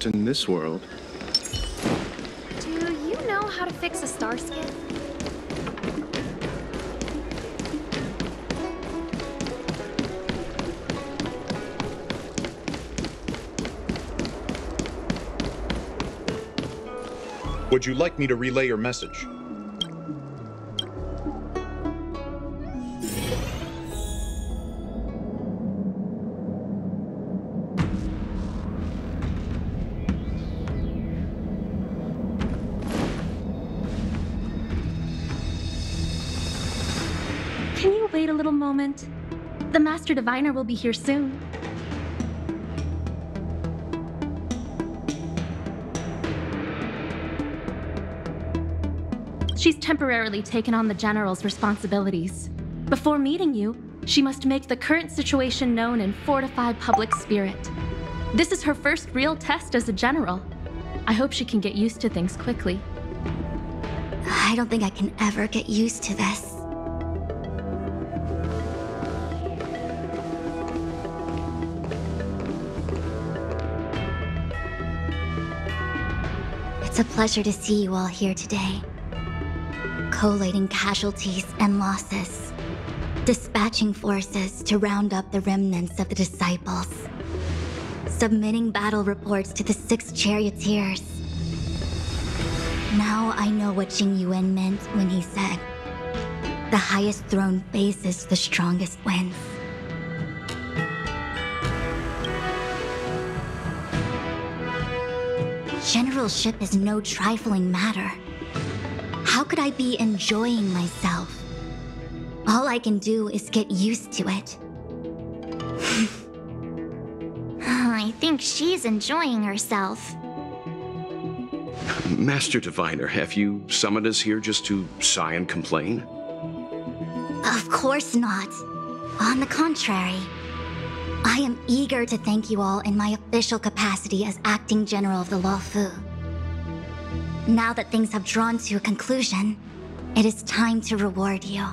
just in this world. Do you know how to fix a star skin? Would you like me to relay your message? Can you wait a little moment? The Master Diviner will be here soon. She's temporarily taken on the General's responsibilities. Before meeting you, she must make the current situation known and fortify public spirit. This is her first real test as a General. I hope she can get used to things quickly. I don't think I can ever get used to this. It's a pleasure to see you all here today. Collating casualties and losses. Dispatching forces to round up the remnants of the disciples. Submitting battle reports to the 6 charioteers. Now I know what Jing Yuan meant when he said, "The highest throne faces the strongest wins." Generalship is no trifling matter. How could I be enjoying myself? All I can do is get used to it. I think she's enjoying herself. Master Diviner, have you summoned us here just to sigh and complain? Of course not. On the contrary, I am eager to thank you all in my official capacity as acting general of the Luofu. Now that things have drawn to a conclusion, it is time to reward you.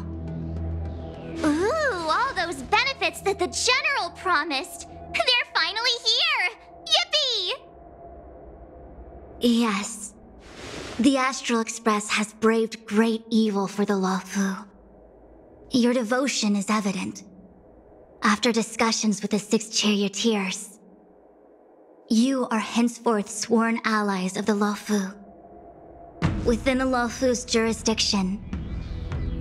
Ooh, all those benefits that the General promised! They're finally here! Yippee! Yes. The Astral Express has braved great evil for the Luofu. Your devotion is evident. After discussions with the 6 charioteers, you are henceforth sworn allies of the Luofu. Within the Luofu's jurisdiction,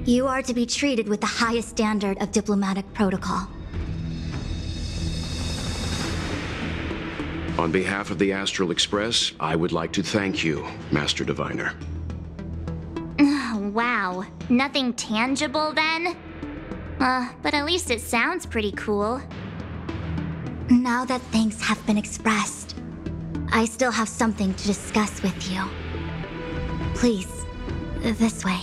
you are to be treated with the highest standard of diplomatic protocol. On behalf of the Astral Express, I would like to thank you, Master Diviner. Wow, nothing tangible then? But at least it sounds pretty cool. Now that thanks have been expressed, I still have something to discuss with you. Please, this way.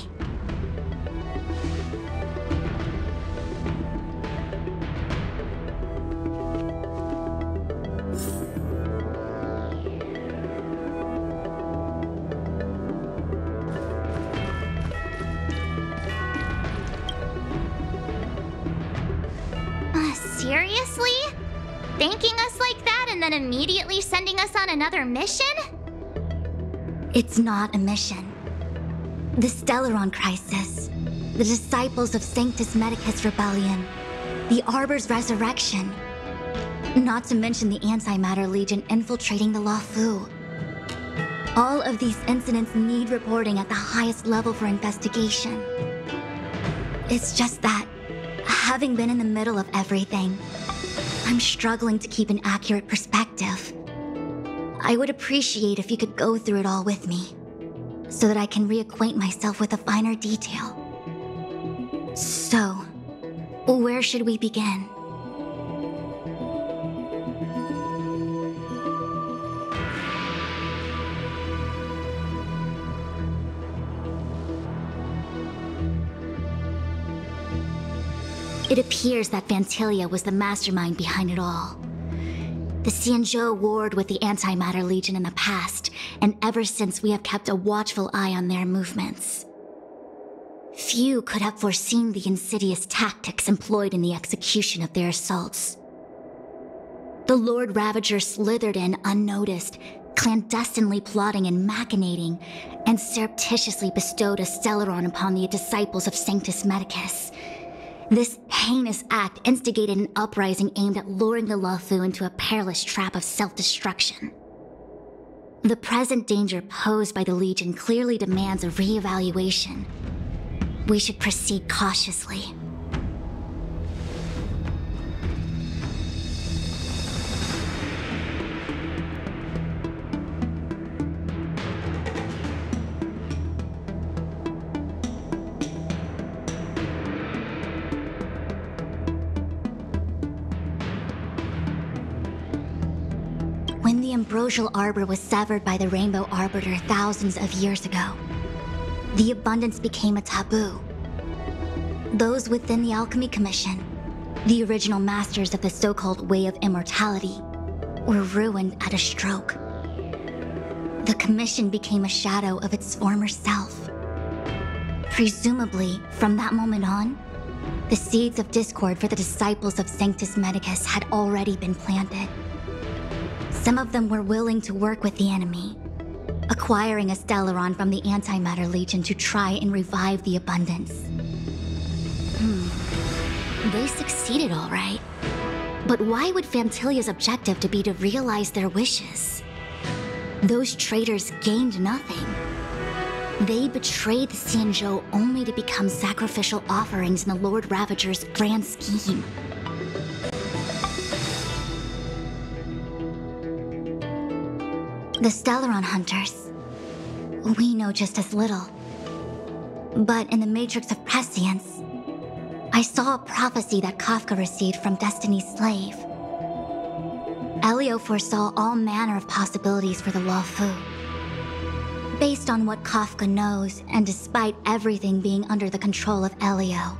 Seriously? Thanking us like that and then immediately sending us on another mission? It's not a mission. The Stellaron Crisis, the Disciples of Sanctus Medicus Rebellion, the Arbor's resurrection, not to mention the Antimatter Legion infiltrating the Luofu. All of these incidents need reporting at the highest level for investigation. It's just that, having been in the middle of everything, I'm struggling to keep an accurate perspective. I would appreciate if you could go through it all with me, so that I can reacquaint myself with a finer detail. So, where should we begin? It appears that Fantilia was the mastermind behind it all. The Xianzhou warred with the Antimatter Legion in the past, and ever since we have kept a watchful eye on their movements. Few could have foreseen the insidious tactics employed in the execution of their assaults. The Lord Ravager slithered in unnoticed, clandestinely plotting and machinating, and surreptitiously bestowed a Stellaron upon the disciples of Sanctus Medicus. This heinous act instigated an uprising aimed at luring the Luofu into a perilous trap of self-destruction. The present danger posed by the Legion clearly demands a re-evaluation. We should proceed cautiously. When the ambrosial arbor was severed by the Rainbow Arbiter thousands of years ago, the abundance became a taboo. Those within the Alchemy Commission, the original masters of the so-called Way of Immortality, were ruined at a stroke. The Commission became a shadow of its former self. Presumably, from that moment on, the seeds of discord for the disciples of Sanctus Medicus had already been planted. Some of them were willing to work with the enemy, acquiring a Stellaron from the Antimatter Legion to try and revive the abundance. They succeeded all right. But why would Fantilia's objective to be to realize their wishes? Those traitors gained nothing. They betrayed the Xianzhou only to become sacrificial offerings in the Lord Ravager's grand scheme. The Stellaron Hunters. We know just as little. But in the Matrix of Prescience, I saw a prophecy that Kafka received from Destiny's slave. Elio foresaw all manner of possibilities for the Luofu. Based on what Kafka knows, and despite everything being under the control of Elio,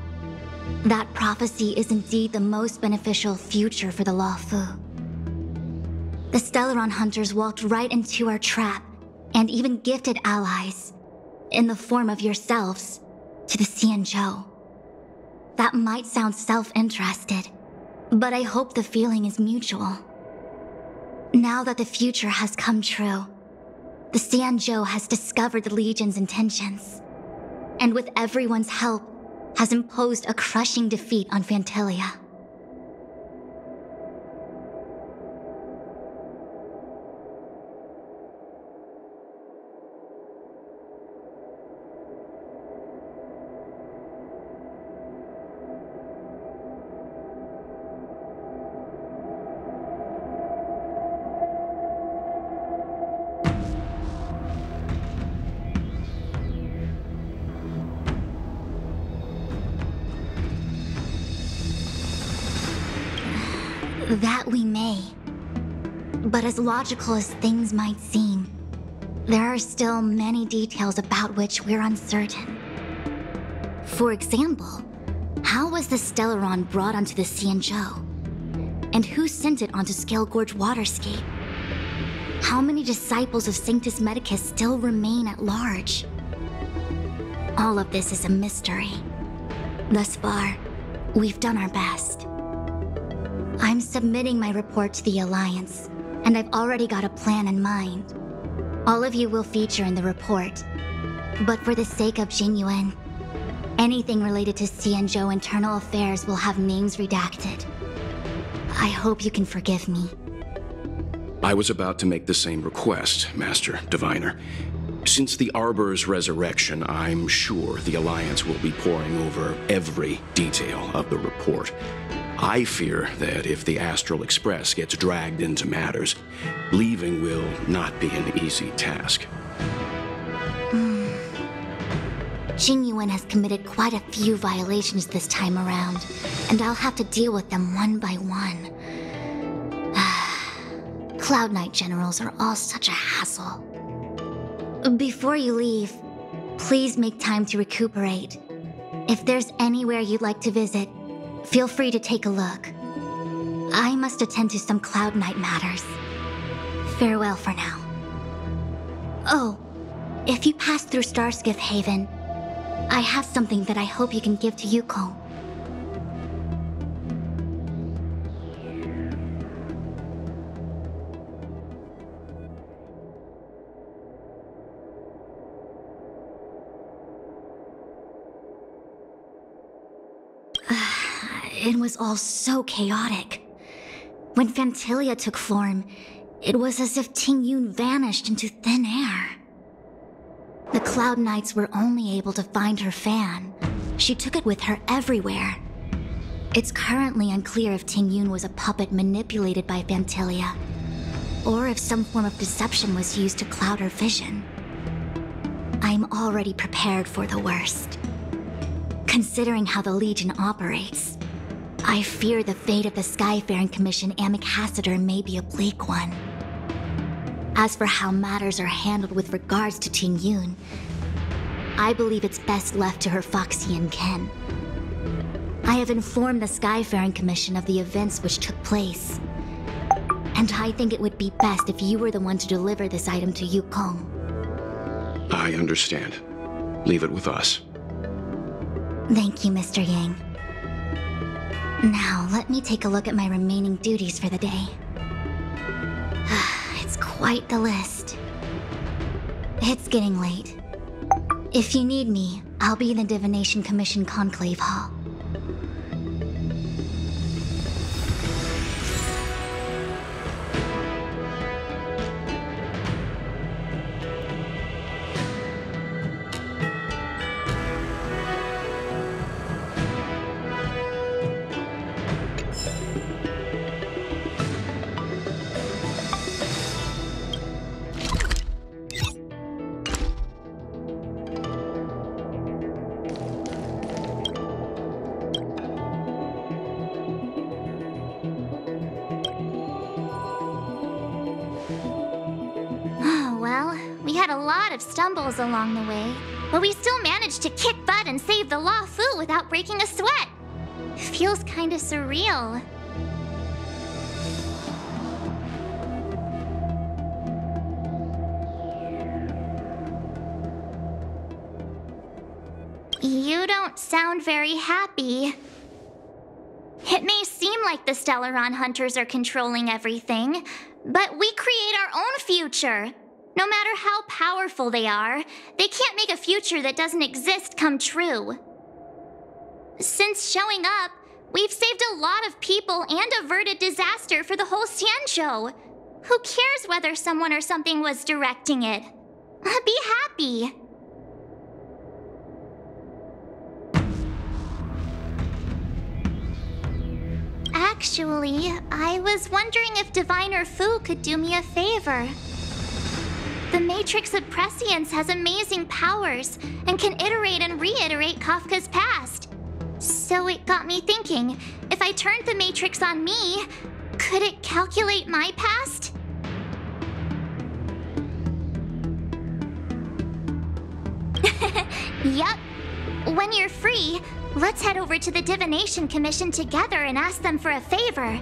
that prophecy is indeed the most beneficial future for the Luofu. The Stellaron Hunters walked right into our trap, and even gifted allies, in the form of yourselves, to the Xianzhou. That might sound self-interested, but I hope the feeling is mutual. Now that the future has come true, the Xianzhou has discovered the Legion's intentions, and with everyone's help, has imposed a crushing defeat on Fantilia. That we may. But as logical as things might seem, there are still many details about which we're uncertain. For example, how was the Stellaron brought onto the Xianzhou? And who sent it onto Scale Gorge Waterscape? How many disciples of Sanctus Medicus still remain at large? All of this is a mystery. Thus far, we've done our best. I'm submitting my report to the Alliance, and I've already got a plan in mind. All of you will feature in the report, but for the sake of Jingyuan, anything related to Xianzhou internal affairs will have names redacted. I hope you can forgive me. I was about to make the same request, Master Diviner. Since the Arbor's resurrection, I'm sure the Alliance will be poring over every detail of the report. I fear that if the Astral Express gets dragged into matters, leaving will not be an easy task. Jingyuan has committed quite a few violations this time around, and I'll have to deal with them one by one. Cloud Knight generals are all such a hassle. Before you leave, please make time to recuperate. If there's anywhere you'd like to visit, feel free to take a look. I must attend to some Cloud Knight matters. Farewell for now. Oh, if you pass through Starskiff Haven, I have something that I hope you can give to Yuko. it was all so chaotic. When Phantilia took form, it was as if Ting Yun vanished into thin air. The Cloud Knights were only able to find her fan. She took it with her everywhere. It's currently unclear if Ting Yun was a puppet manipulated by Phantilia, or if some form of deception was used to cloud her vision. I'm already prepared for the worst. Considering how the Legion operates, I fear the fate of the Skyfaring Commission Ambassador may be a bleak one. As for how matters are handled with regards to Ting Yun, I believe it's best left to her Foxian kin. I have informed the Skyfaring Commission of the events which took place, and I think it would be best if you were the one to deliver this item to Yukong. I understand. Leave it with us. Thank you, Mr. Yang. Now, let me take a look at my remaining duties for the day. It's quite the list. It's getting late. If you need me, I'll be in the Divination Commission Conclave Hall. Stumbles along the way, but we still managed to kick butt and save the Law Fu without breaking a sweat. Feels kinda surreal. You don't sound very happy. It may seem like the Stellaron Hunters are controlling everything, but we create our own future. No matter how powerful they are, they can't make a future that doesn't exist come true. Since showing up, we've saved a lot of people and averted disaster for the whole Xianzhou. Who cares whether someone or something was directing it? Be happy. Actually, I was wondering if Diviner Fu could do me a favor. The Matrix of Prescience has amazing powers and can iterate and reiterate Kafka's past. So it got me thinking, if I turned the Matrix on me, could it calculate my past? Yup. When you're free, let's head over to the Divination Commission together and ask them for a favor.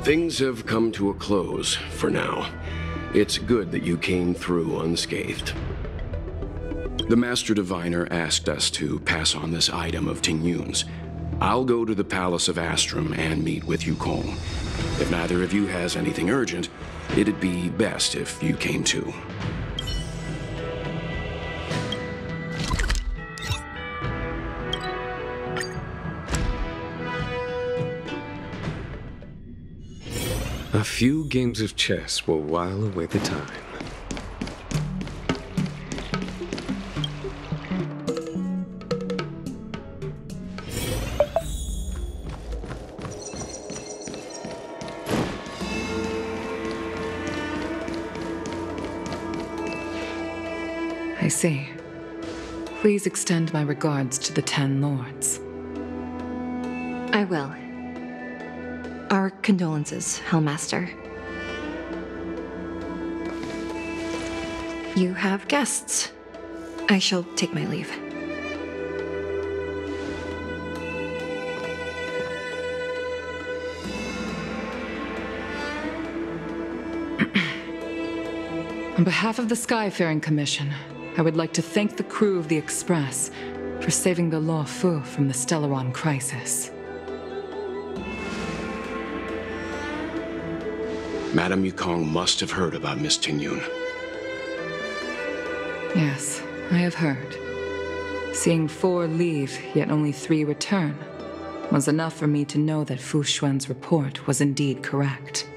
Things have come to a close for now. It's good that you came through unscathed. The Master Diviner asked us to pass on this item of Ting Yun's. I'll go to the Palace of Astrum and meet with Yukong. If neither of you has anything urgent, it'd be best if you came too. A few games of chess will while away the time. I see. Please extend my regards to the 10 Lords. I will. Our condolences, Hellmaster. You have guests. I shall take my leave. On behalf of the Skyfaring Commission, I would like to thank the crew of the Express for saving the Law Fu from the Stellaron crisis. Madame Yukong must have heard about Miss Tingyun. Yes, I have heard. Seeing 4 leave, yet only 3 return, was enough for me to know that Fu Xuan's report was indeed correct.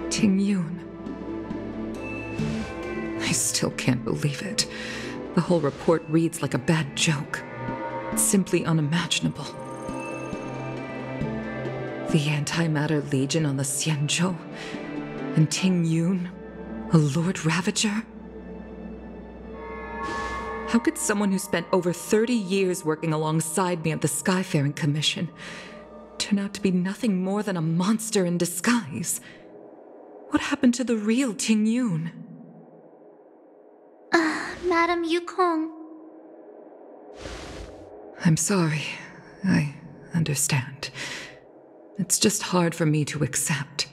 Tingyun. I still can't believe it. The whole report reads like a bad joke. It's simply unimaginable. The Antimatter Legion on the Xianzhou, and Tingyun, a Lord Ravager? How could someone who spent over 30 years working alongside me at the Skyfaring Commission turn out to be nothing more than a monster in disguise? What happened to the real Tingyun? Madame Yukong. I'm sorry. I understand. It's just hard for me to accept.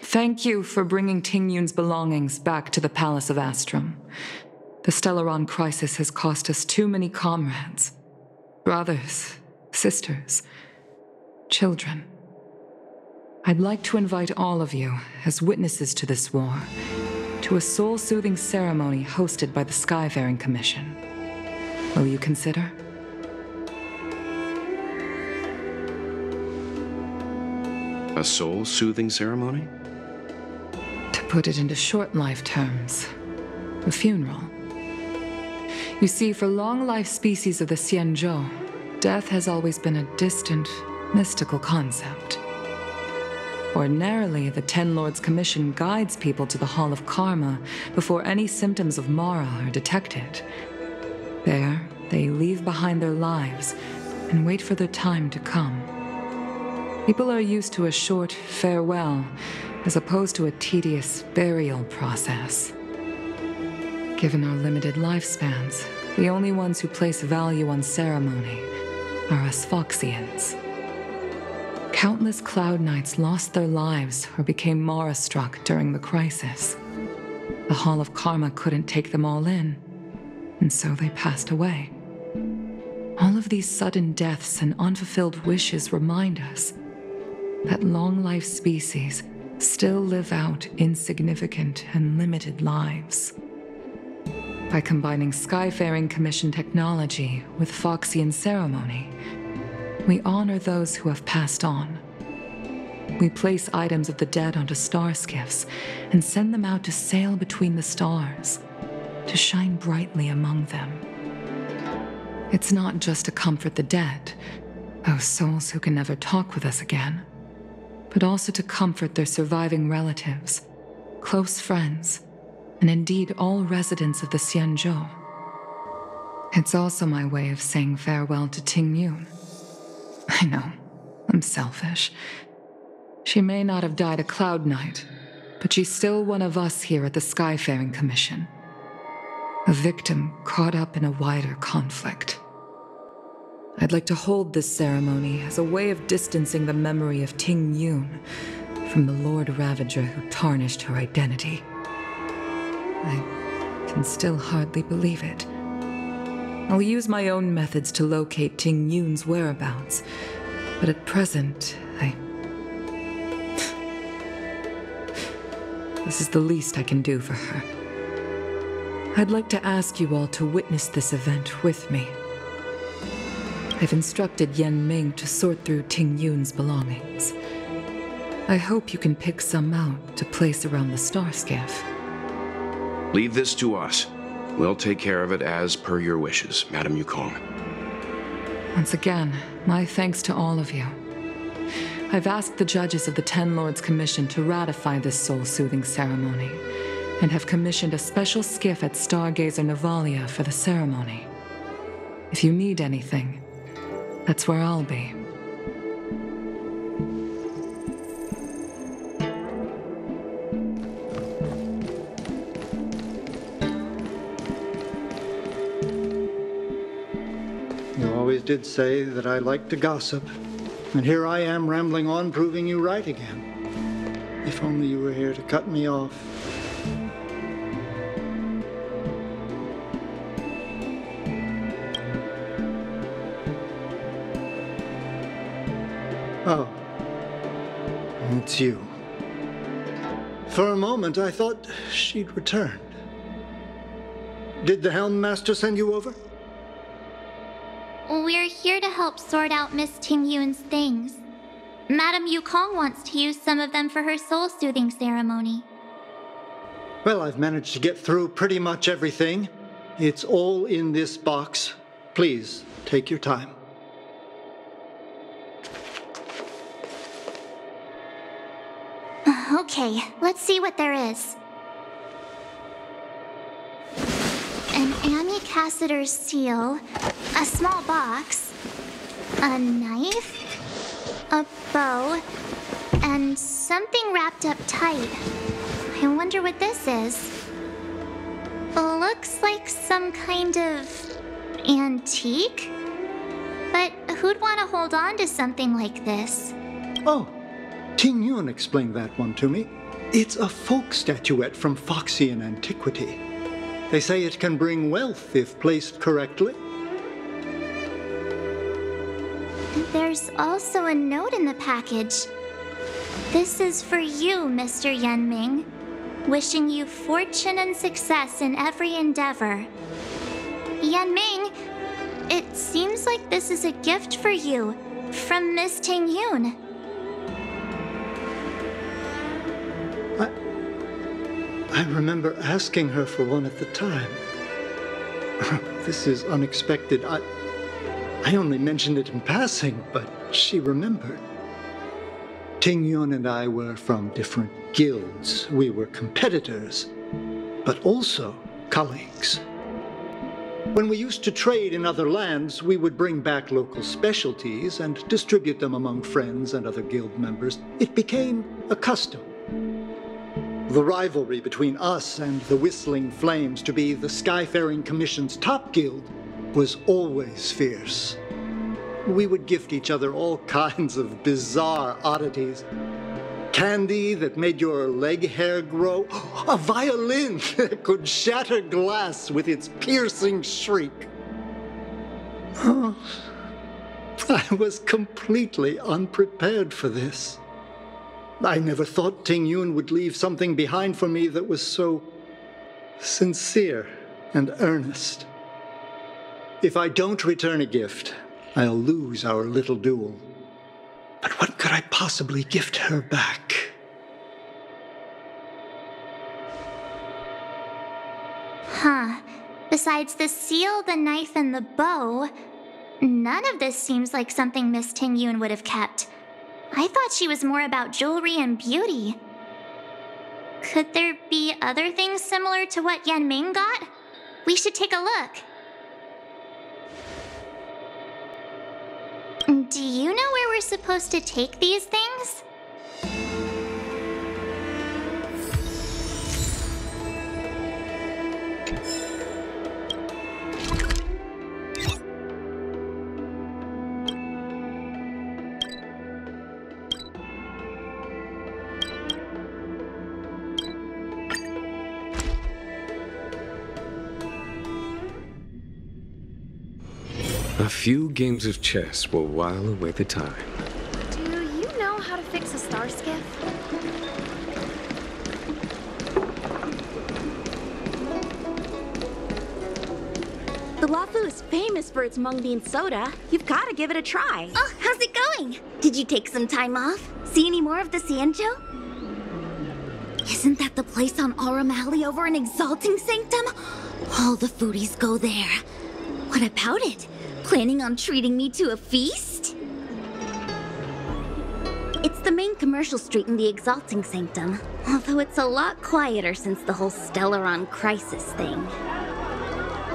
Thank you for bringing Tingyun's belongings back to the Palace of Astrum. The Stellaron crisis has cost us too many comrades. Brothers, sisters, children. I'd like to invite all of you, as witnesses to this war, to a soul-soothing ceremony hosted by the Skyfaring Commission. Will you consider? A soul-soothing ceremony? To put it into short life terms, a funeral. You see, for long-life species of the Xianzhou, death has always been a distant, mystical concept. Ordinarily, the Ten Lords Commission guides people to the Hall of Karma before any symptoms of Mara are detected. There, they leave behind their lives and wait for their time to come. People are used to a short farewell as opposed to a tedious burial process. Given our limited lifespans, the only ones who place value on ceremony are us Foxians. Countless Cloud Knights lost their lives or became Mara-struck during the crisis. The Hall of Karma couldn't take them all in, and so they passed away. All of these sudden deaths and unfulfilled wishes remind us that long-life species still live out insignificant and limited lives. By combining Skyfaring Commission technology with Foxian ceremony, we honor those who have passed on. We place items of the dead onto star skiffs and send them out to sail between the stars, to shine brightly among them. It's not just to comfort the dead, those souls who can never talk with us again, but also to comfort their surviving relatives, close friends, and indeed all residents of the Xianzhou. It's also my way of saying farewell to Tingyun. I know, I'm selfish. She may not have died a Cloud Knight, but she's still one of us here at the Skyfaring Commission. A victim caught up in a wider conflict. I'd like to hold this ceremony as a way of distancing the memory of Tingyun from the Lord Ravager who tarnished her identity. I can still hardly believe it. I'll use my own methods to locate Tingyun's whereabouts, but at present, This is the least I can do for her. I'd like to ask you all to witness this event with me. I've instructed Yen Ming to sort through Tingyun's belongings. I hope you can pick some out to place around the star skiff. Leave this to us. We'll take care of it as per your wishes, Madame Yukong. Once again, my thanks to all of you. I've asked the judges of the Ten Lords Commission to ratify this soul-soothing ceremony, and have commissioned a special skiff at Stargazer Navalia for the ceremony. If you need anything, that's where I'll be. always did say that I like to gossip. And here I am rambling on, proving you right again. If only you were here to cut me off. Oh. It's you. For a moment, I thought she'd returned. Did the Helm Master send you over? We're here to help sort out Miss Tingyun's things. Madame Yukong wants to use some of them for her soul-soothing ceremony. Well, I've managed to get through pretty much everything. It's all in this box. Please, take your time. Okay, let's see what there is. An Amicassator's seal, a small box, a knife, a bow, and something wrapped up tight. I wonder what this is. Looks like some kind of antique? But who'd want to hold on to something like this? Oh, Tingyun explained that one to me. It's a folk statuette from Foxian antiquity. They say it can bring wealth if placed correctly. There's also a note in the package. This is for you, Mr. Yenming. Wishing you fortune and success in every endeavor. Yenming, it seems like this is a gift for you from Miss Tingyun. I remember asking her for one at the time. This is unexpected. I only mentioned it in passing, but she remembered. Tingyun and I were from different guilds. We were competitors, but also colleagues. When we used to trade in other lands, we would bring back local specialties and distribute them among friends and other guild members. It became a custom. The rivalry between us and the Whistling Flames to be the Skyfaring Commission's top guild was always fierce. We would gift each other all kinds of bizarre oddities. Candy that made your leg hair grow. A violin that could shatter glass with its piercing shriek. Oh, I was completely unprepared for this. I never thought Tingyun would leave something behind for me that was so sincere and earnest. If I don't return a gift, I'll lose our little duel. But what could I possibly gift her back? Huh. Besides the seal, the knife, and the bow, none of this seems like something Miss Tingyun would have kept. I thought she was more about jewelry and beauty. Could there be other things similar to what Yenming got? We should take a look. Do you know where we're supposed to take these things? A few games of chess will while away the time. Do you know how to fix a star skiff? The Lafu is famous for its mung bean soda. You've got to give it a try. Oh, how's it going? Did you take some time off? See any more of the Sanjo? Isn't that the place on Aurum Alley over in Exalting Sanctum? All the foodies go there. What about it? Planning on treating me to a feast? It's the main commercial street in the Exalting Sanctum, although it's a lot quieter since the whole Stellaron crisis thing.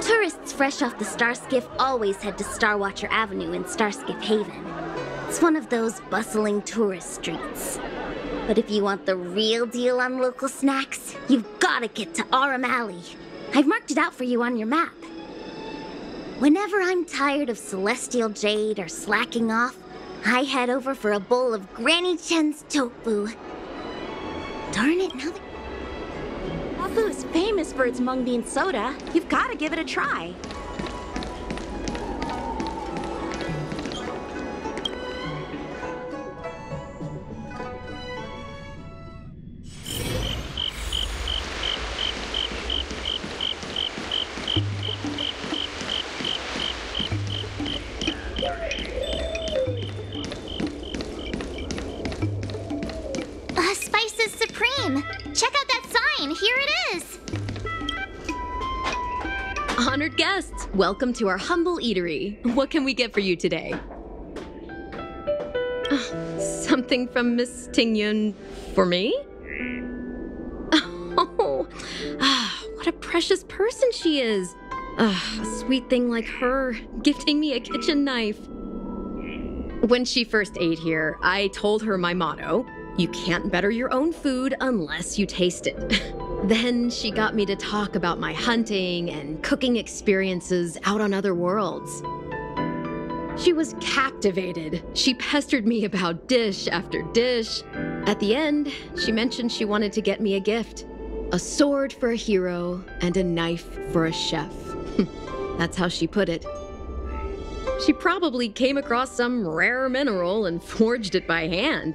Tourists fresh off the Starskiff always head to Starwatcher Avenue in Starskiff Haven. It's one of those bustling tourist streets. But if you want the real deal on local snacks, you've gotta get to Aurum Alley. I've marked it out for you on your map. Whenever I'm tired of celestial jade or slacking off, I head over for a bowl of Granny Chen's tofu. Darn it, now that... Lafu is famous for its mung bean soda. You've got to give it a try. Spices Supreme! Check out that sign! Here it is! Honored guests, welcome to our humble eatery. What can we get for you today? Something from Miss Tingyun for me? Oh, what a precious person she is. A sweet thing like her, gifting me a kitchen knife. When she first ate here, I told her my motto: you can't better your own food unless you taste it. Then she got me to talk about my hunting and cooking experiences out on other worlds. She was captivated. She pestered me about dish after dish. At the end, she mentioned she wanted to get me a gift: a sword for a hero and a knife for a chef. That's how she put it. She probably came across some rare mineral and forged it by hand.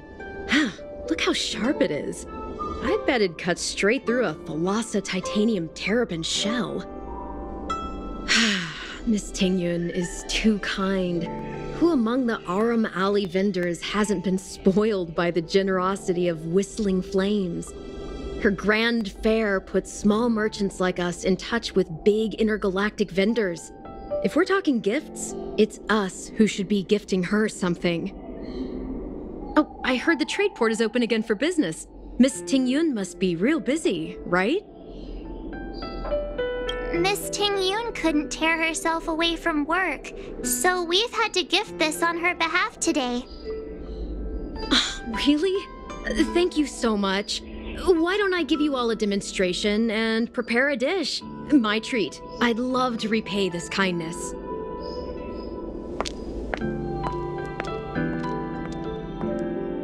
Look how sharp it is. I bet it cuts straight through a Thalassa titanium terrapin shell. Miss Tingyun is too kind. Who among the Aram Alley vendors hasn't been spoiled by the generosity of whistling flames? Her grand fare puts small merchants like us in touch with big intergalactic vendors. If we're talking gifts, it's us who should be gifting her something. Oh, I heard the trade port is open again for business. Miss Tingyun must be real busy, right? Miss Tingyun couldn't tear herself away from work, so we've had to gift this on her behalf today. Really? Thank you so much. Why don't I give you all a demonstration and prepare a dish? My treat. I'd love to repay this kindness.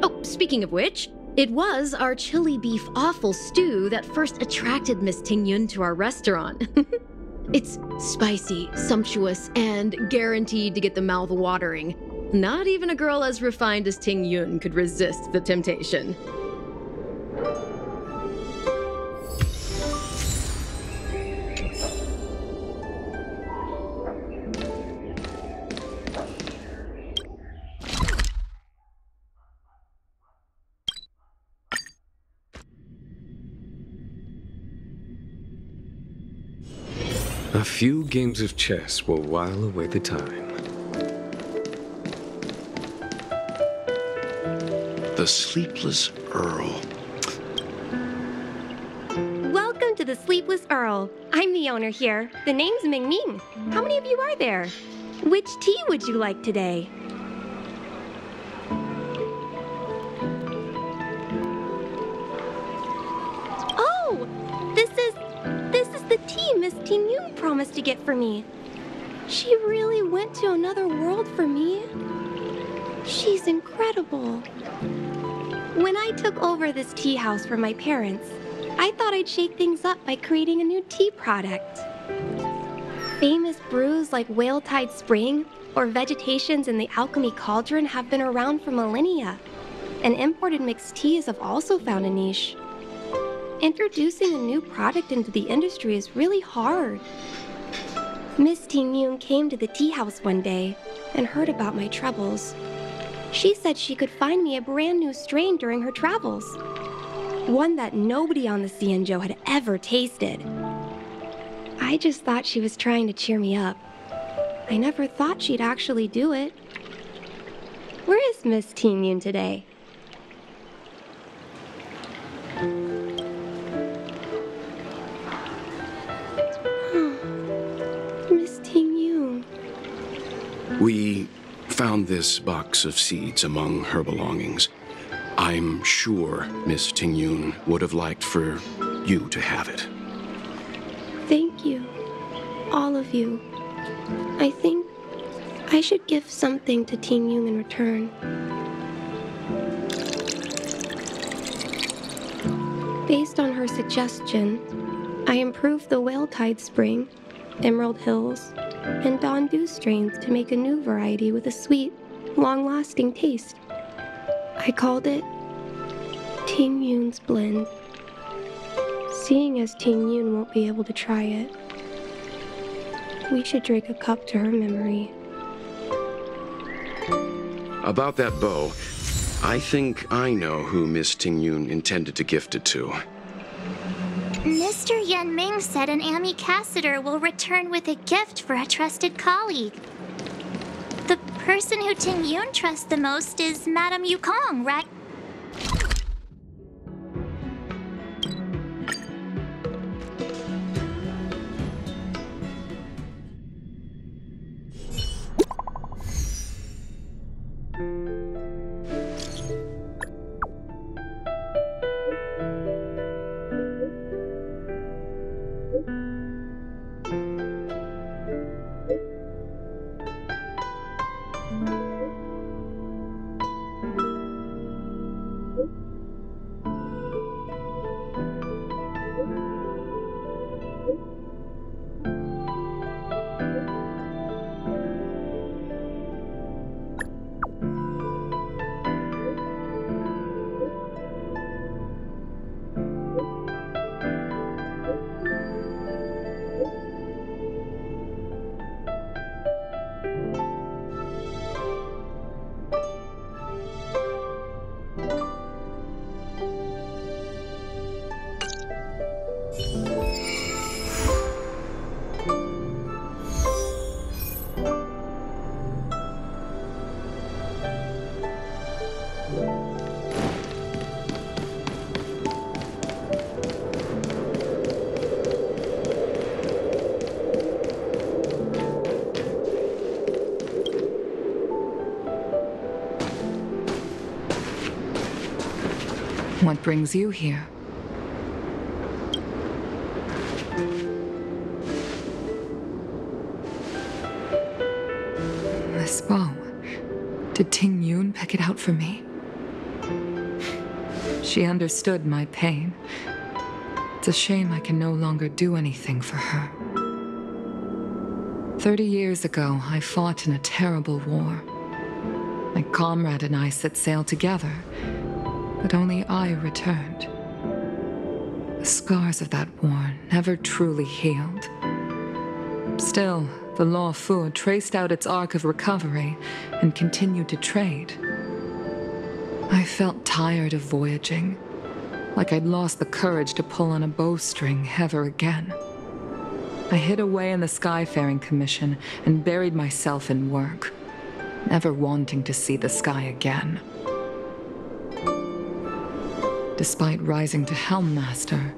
Oh, speaking of which, it was our chili beef offal stew that first attracted Miss Tingyun to our restaurant. It's spicy, sumptuous, and guaranteed to get the mouth watering. Not even a girl as refined as Tingyun could resist the temptation. A few games of chess will while away the time. The Sleepless Earl. Welcome to the Sleepless Earl. I'm the owner here. The name's Ming Ming. How many of you are there? Which tea would you like today? Oh, this is the tea Miss Tingyun promised to get for me. She really went to another world for me. She's incredible. When I took over this tea house from my parents, I thought I'd shake things up by creating a new tea product. Famous brews like Whale Tide Spring or Vegetations in the Alchemy Cauldron have been around for millennia, and imported mixed teas have also found a niche. Introducing a new product into the industry is really hard. Miss Tingyun came to the tea house one day and heard about my troubles. She said she could find me a brand new strain during her travels, one that nobody on the Xianzhou had ever tasted. I just thought she was trying to cheer me up. I never thought she'd actually do it. Where is Miss Tingyun today? Miss Tingyun. We found this box of seeds among her belongings. I'm sure Miss Tingyun would have liked for you to have it. Thank you, all of you. I think I should give something to Ting Yun in return. Based on her suggestion, I improved the Whale Tide Spring, Emerald Hills, and Dawn Dew strains to make a new variety with a sweet, long-lasting taste. I called it Ting Yun's Blend. Seeing as Ting Yun won't be able to try it, we should drink a cup to her memory. About that bow, I think I know who Miss Ting Yun intended to gift it to. Mr. Yan Ming said an ambassador will return with a gift for a trusted colleague. The person who Ting Yun trusts the most is Madame Yukong, right? What brings you here? This bow. Did Ting Yun pick it out for me? She understood my pain. It's a shame I can no longer do anything for her. 30 years ago, I fought in a terrible war. My comrade and I set sail together, but only I returned. The scars of that war never truly healed. Still, the Law Fu traced out its arc of recovery and continued to trade. I felt tired of voyaging, like I'd lost the courage to pull on a bowstring ever again. I hid away in the Skyfaring Commission and buried myself in work, never wanting to see the sky again. Despite rising to Helm Master,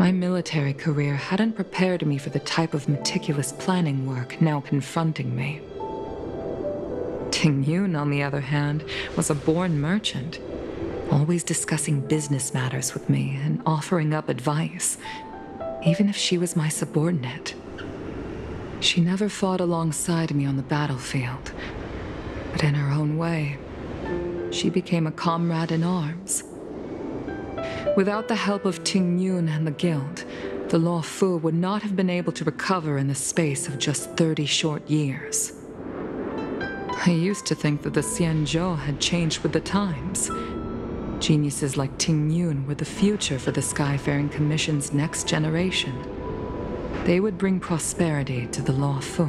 my military career hadn't prepared me for the type of meticulous planning work now confronting me. Ting Yun, on the other hand, was a born merchant, always discussing business matters with me and offering up advice, even if she was my subordinate. She never fought alongside me on the battlefield, but in her own way, she became a comrade in arms. Without the help of Ting Yun and the Guild, the Law Fu would not have been able to recover in the space of just 30 short years. I used to think that the Xianzhou had changed with the times. Geniuses like Ting Yun were the future for the Skyfaring Commission's next generation. They would bring prosperity to the Law Fu.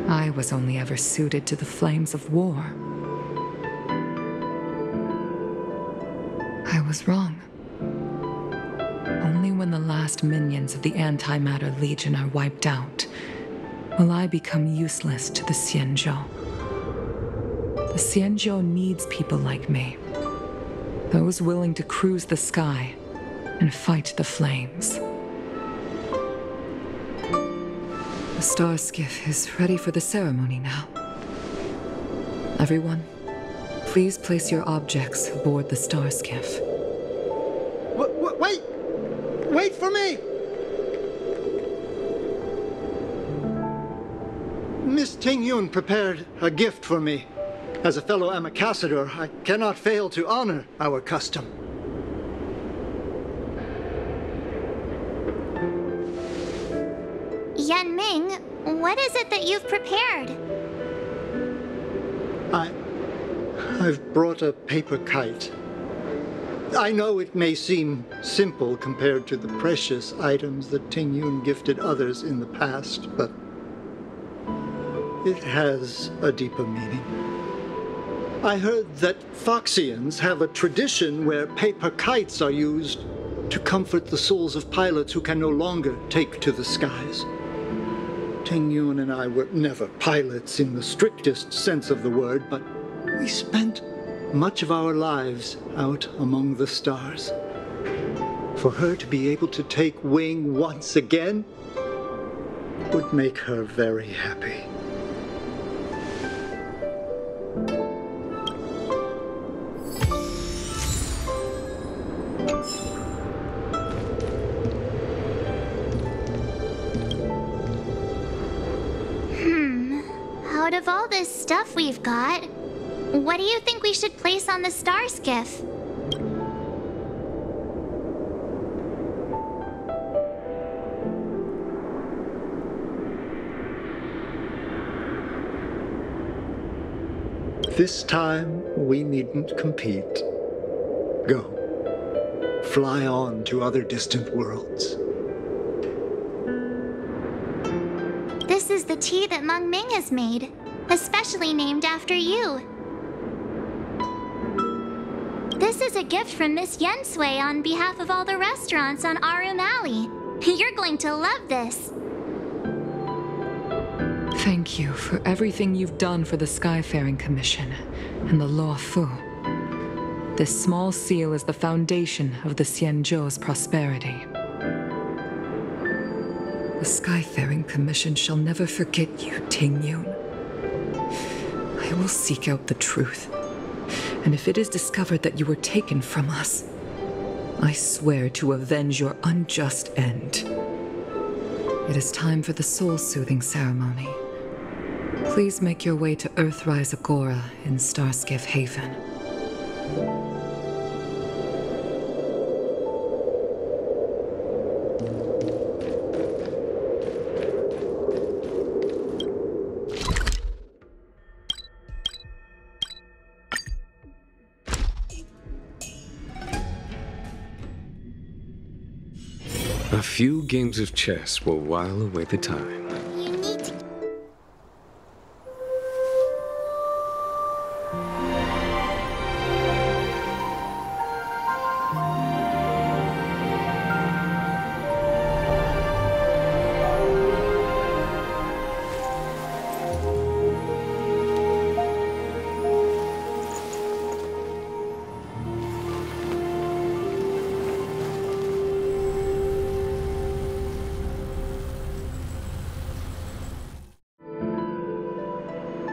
I was only ever suited to the flames of war. I was wrong. Only when the last minions of the Antimatter Legion are wiped out will I become useless to the Xianzhou. The Xianzhou needs people like me, those willing to cruise the sky and fight the flames. The star skiff is ready for the ceremony now. Everyone, please place your objects aboard the star skiff. Wait! Wait for me! Miss Ting-yun prepared a gift for me. As a fellow ambassador, I cannot fail to honor our custom. Yanming, what is it that you've prepared? I've brought a paper kite. I know it may seem simple compared to the precious items that Ting-yun gifted others in the past, but it has a deeper meaning. I heard that Foxians have a tradition where paper kites are used to comfort the souls of pilots who can no longer take to the skies. Ting-yun and I were never pilots in the strictest sense of the word, but we spent much of our lives out among the stars. For her to be able to take wing once again would make her very happy. Out of all this stuff we've got, what do you think we should place on the star skiff? This time, we needn't compete. Go. Fly on to other distant worlds. This is the tea that Meng Ming has made, especially named after you. This is a gift from Miss Yensui on behalf of all the restaurants on Arum Alley. You're going to love this. Thank you for everything you've done for the Skyfaring Commission and the Law Fu. This small seal is the foundation of the Xianzhou's prosperity. The Skyfaring Commission shall never forget you, Ting-yun. I will seek out the truth, and if it is discovered that you were taken from us, I swear to avenge your unjust end. It is time for the soul-soothing ceremony. Please make your way to Earthrise Agora in Starskiff Haven. A few games of chess will while away the time.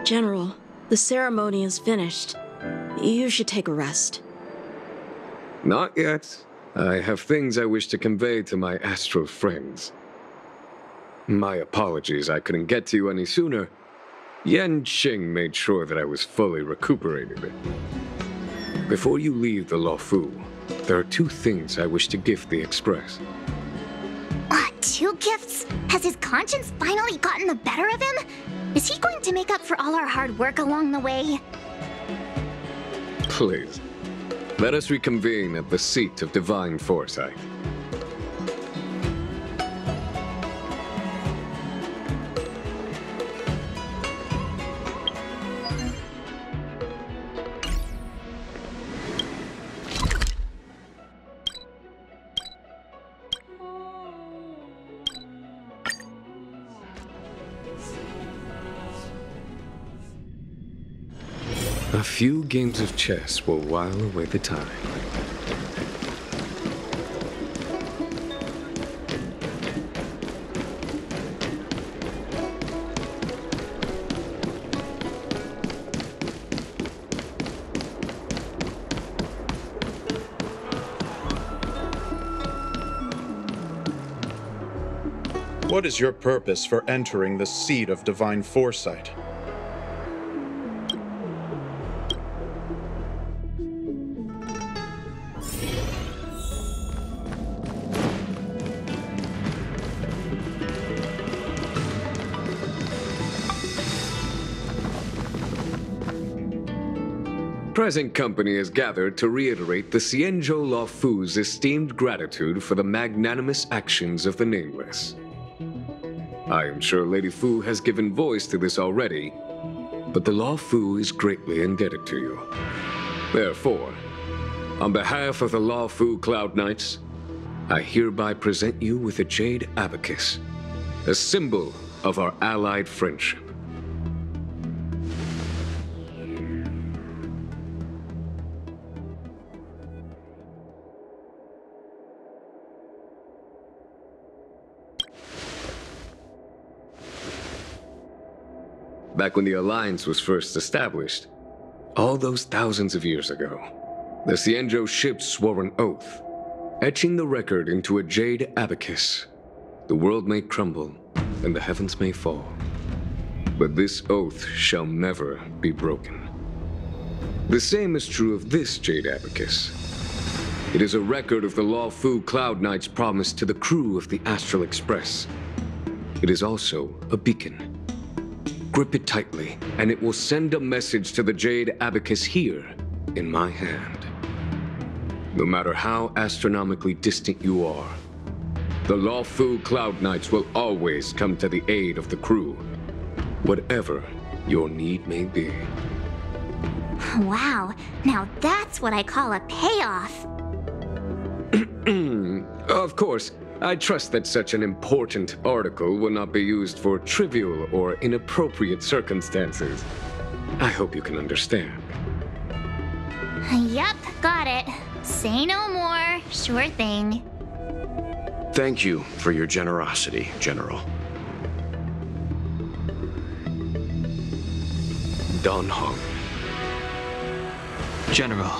General, the ceremony is finished. You should take a rest. Not yet. I have things I wish to convey to my astral friends. My apologies I couldn't get to you any sooner. Yan Qing made sure that I was fully recuperated. Before you leave the Luofu, there are two things I wish to gift the Express. Two gifts? Has his conscience finally gotten the better of him? Is he going to make up for all our hard work along the way? Please, let us reconvene at the seat of divine foresight. A few games of chess will while away the time. What is your purpose for entering the seat of divine foresight? Present company is gathered to reiterate the Xianzhou Luofu's esteemed gratitude for the magnanimous actions of the Nameless. I am sure Lady Fu has given voice to this already, but the Luofu is greatly indebted to you. Therefore, on behalf of the Luofu Cloud Knights, I hereby present you with a Jade Abacus, a symbol of our allied friendship. Back when the Alliance was first established, all those thousands of years ago, the Xianzhou ships swore an oath, etching the record into a Jade Abacus. The world may crumble, and the heavens may fall, but this oath shall never be broken. The same is true of this Jade Abacus. It is a record of the Luofu Cloud Knight's promise to the crew of the Astral Express. It is also a beacon. Grip it tightly, and it will send a message to the Jade Abacus here, in my hand. No matter how astronomically distant you are, the Luofu Cloud Knights will always come to the aid of the crew, whatever your need may be. Wow, now that's what I call a payoff. Of course, I trust that such an important article will not be used for trivial or inappropriate circumstances. I hope you can understand. Yep, got it. Say no more. Sure thing. Thank you for your generosity, General. Dan Heng. General.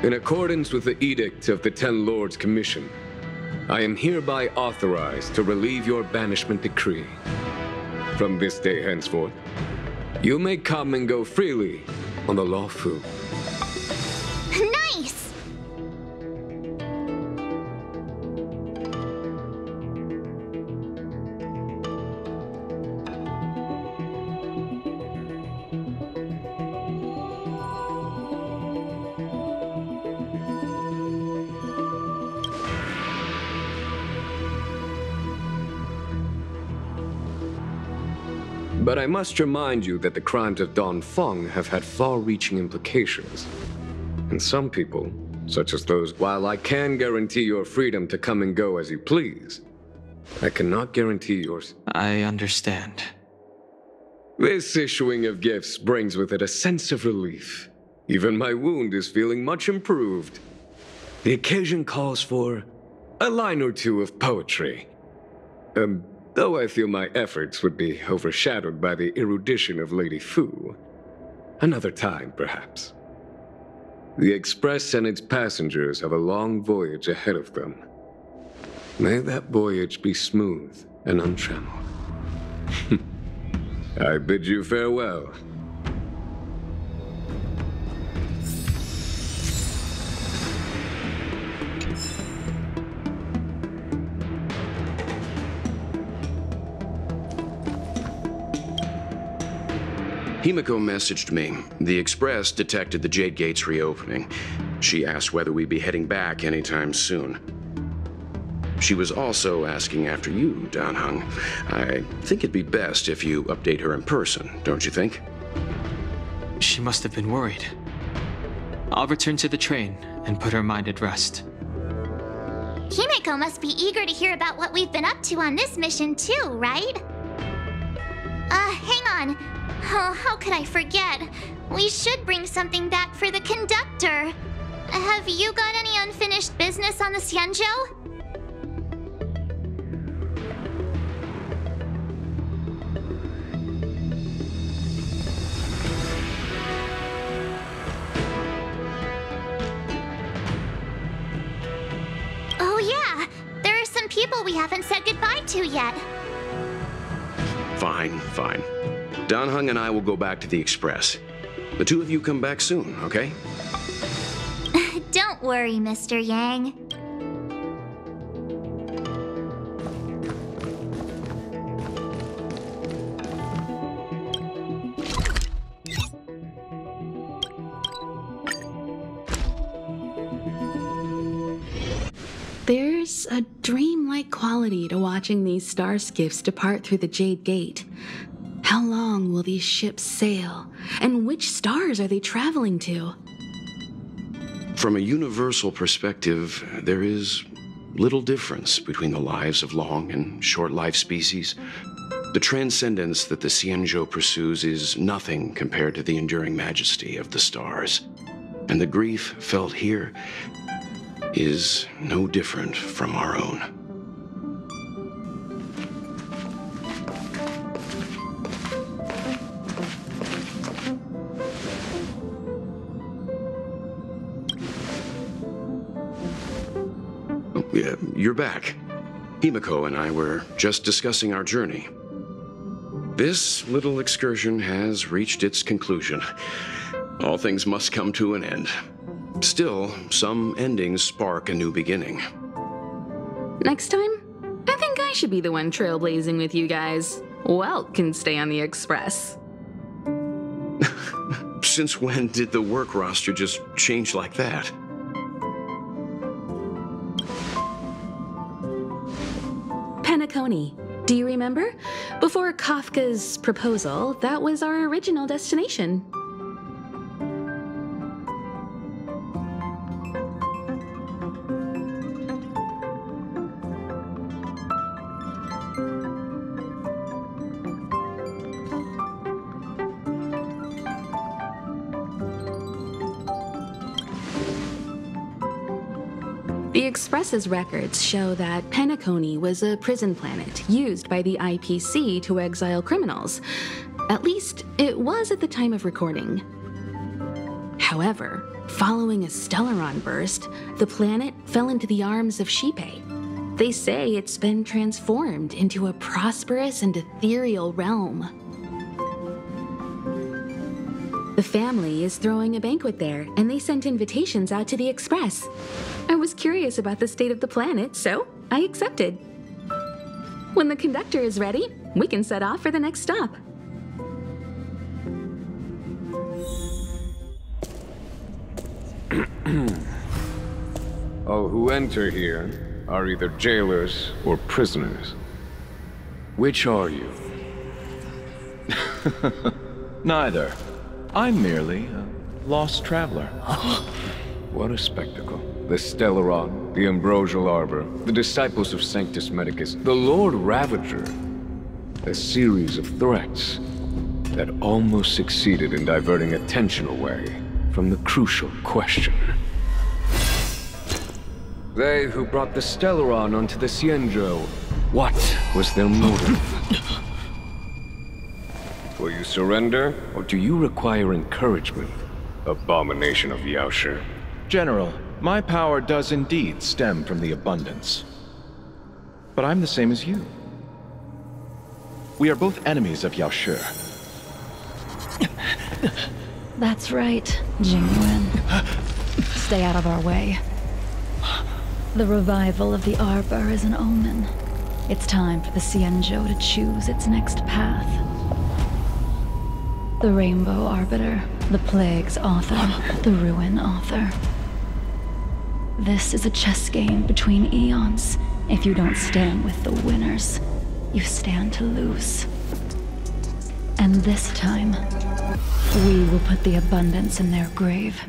In accordance with the Edict of the Ten Lords Commission, I am hereby authorized to relieve your banishment decree. From this day henceforth, you may come and go freely on the Luofu. Nice! But I must remind you that the crimes of Dongfeng have had far-reaching implications. And some people, such as those, while I can guarantee your freedom to come and go as you please, I cannot guarantee yours. I understand. This issuing of gifts brings with it a sense of relief. Even my wound is feeling much improved. The occasion calls for a line or two of poetry. Though I feel my efforts would be overshadowed by the erudition of Lady Fu. Another time, perhaps. The Express and its passengers have a long voyage ahead of them. May that voyage be smooth and untrammeled. I bid you farewell. Himiko messaged me. The Express detected the Jade Gates reopening. She asked whether we'd be heading back anytime soon. She was also asking after you, Dan Heng. I think it'd be best if you update her in person, don't you think? She must have been worried. I'll return to the train and put her mind at rest. Himiko must be eager to hear about what we've been up to on this mission too, right? Hang on. Oh, how could I forget? We should bring something back for the conductor. Have you got any unfinished business on the Xianzhou? Oh yeah, there are some people we haven't said goodbye to yet. Fine, fine. Dan Heng and I will go back to the Express. The two of you come back soon, okay? Don't worry, Mr. Yang. There's a dreamlike quality to watching these star skiffs depart through the Jade Gate. How long will these ships sail? And which stars are they traveling to? From a universal perspective, there is little difference between the lives of long and short-lived species. The transcendence that the Xianzhou pursues is nothing compared to the enduring majesty of the stars. And the grief felt here is no different from our own. You're back. Himiko and I were just discussing our journey. This little excursion has reached its conclusion. All things must come to an end. Still, some endings spark a new beginning. Next time, I think I should be the one trailblazing with you guys. Welt can stay on the Express. Since when did the work roster just change like that? Penacony. Do you remember? Before Kafka's proposal, that was our original destination. The Express's records show that Penacony was a prison planet used by the IPC to exile criminals. At least, it was at the time of recording. However, following a Stellaron burst, the planet fell into the arms of Xipe. They say it's been transformed into a prosperous and ethereal realm. The family is throwing a banquet there, and they sent invitations out to the Express. I was curious about the state of the planet, so I accepted. When the conductor is ready, we can set off for the next stop. All who enter here are either jailers or prisoners. Which are you? Neither. I'm merely a lost traveler. What a spectacle. The Stellaron, the Ambrosial Arbor, the disciples of Sanctus Medicus, the Lord Ravager. A series of threats that almost succeeded in diverting attention away from the crucial question. They who brought the Stellaron onto the Xianzhou, what was their motive? Will you surrender, or do you require encouragement, abomination of Yaoshi? General, my power does indeed stem from the abundance. But I'm the same as you. We are both enemies of Yaoshi. That's right, Jingyuan. Stay out of our way. The revival of the Arbor is an omen. It's time for the Xianzhou to choose its next path. The Rainbow Arbiter, the Plague's author, the Ruin author. This is a chess game between eons. If you don't stand with the winners, you stand to lose. And this time, we will put the abundance in their grave.